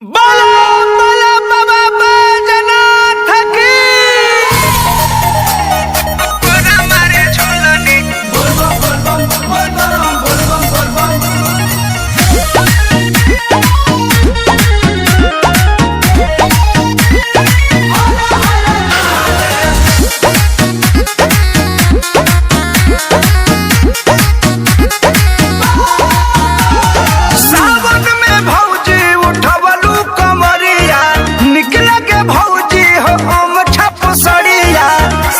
बोलो बोलो बाबा बैजनाथ की अपना मारे झूलनी बोल बम बोल बम बोल बम बोल बम सावन में भौजी उठवलू कमरिया निकल के भौजी हो हम छप सड़िया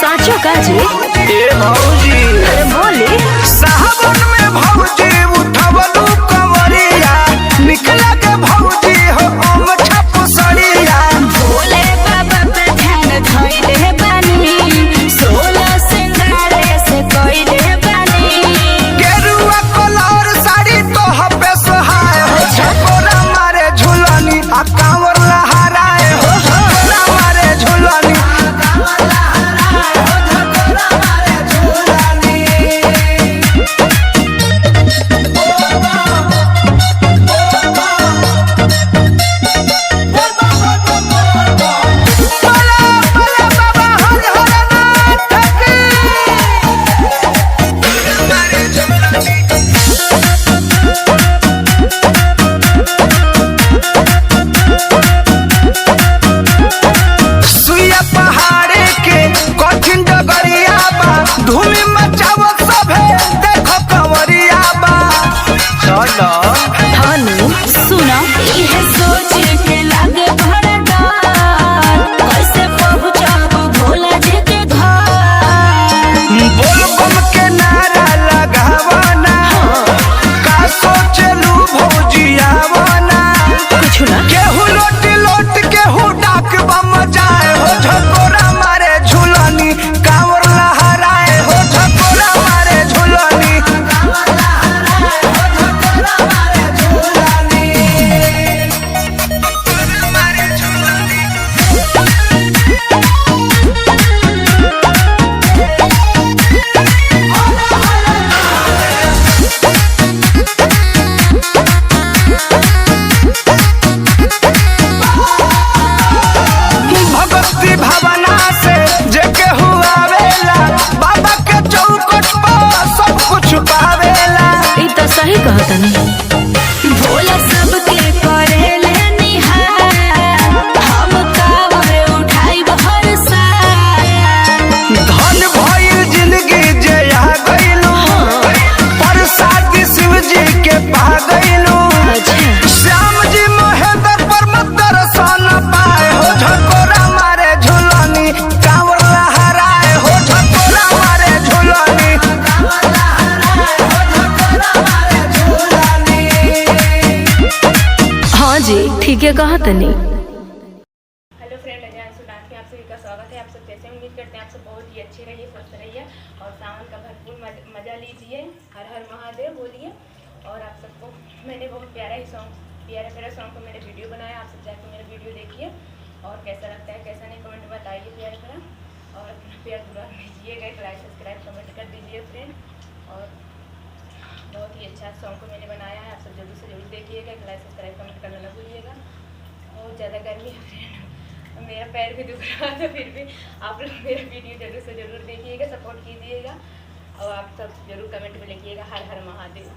साचो काजी ए भौजी अरे बोली सावन में भौजी उठवलू कमरिया निकल के भौजी हो हम छप सड़िया भोले बाबा पे ध्यान धइले बानी 16 सिंगारे से कइले बानी गेरुआ कलर साड़ी तो हबे सहाय हो झकोरा मारे झूलनी आ कांवर लहराए हो झकोरा मारे झूलनी बोला बोला बाबा हर हर नाथ की मारे झूलनी सुइया पहाड़े के कठिन डगरिया बा धूमि मचाव सभे देखो कंवरिया बा चलो धनु सुना इहे सोच के लागे बड़ा डर कैसे पहुंचब भोला जी के घर बोल बम के नारा लगावना का सोचलू भौजियावना कुछ ना केहू लोट लोट केहू डाक बम जाए हो झकोरा मारे झूलनी कांवर लहराए हो झकोरा मारे झूलनी मारे झूलनी भगवती भावना से जे केहू आवेला बाबा के चौकट पर सब कुछ पावेला ई तो सही कहतनी भोला सबके करेले निहार हम कावर उठाई हर साल धन भइल जिंदगी जे आ गइलू प्रसाद शिव जी के पा गइलू अच्छा श्याम जी महेंद्र पर्वत दर्शन पाए हो झकोरा मारे झूलनी कांवर लहराए हो झकोरा मारे झूलनी हाँ जी ठीक है कहतनी हेलो फ्रेंड, अजान सुनाथ में आप सभी का स्वागत है। आप सब कैसे उम्मीद करते हैं आप सब बहुत ही अच्छे रहिए, स्वस्थ रहिए और सावन का भरपूर मजा लीजिए। हर हर महादेव बोलिए। और आप सबको मैंने बहुत प्यारा सॉन्ग को मैंने वीडियो बनाया, आप सब जाकर मेरा वीडियो देखिए और कैसा लगता है कैसा नहीं कमेंट में बताइए प्यारा और अपना प्यार दुलार दीजिएगा, एक लाइक सब्सक्राइब कमेंट कर दीजिए फ्रेंड। और बहुत ही अच्छा सॉन्ग को मैंने बनाया है, आप सब जल्दी से जरूर देखिएगा, एक लाइक सब्सक्राइब कमेंट करना ना भूलिएगा। बहुत ज़्यादा गर्मी है फ्रेंड, मेरा पैर भी दुख रहा था, फिर भी आप लोग मेरा वीडियो जरूर से जरूर देखिएगा, सपोर्ट कीजिएगा और आप सब जरूर कमेंट में लिखिएगा हर हर महादेव।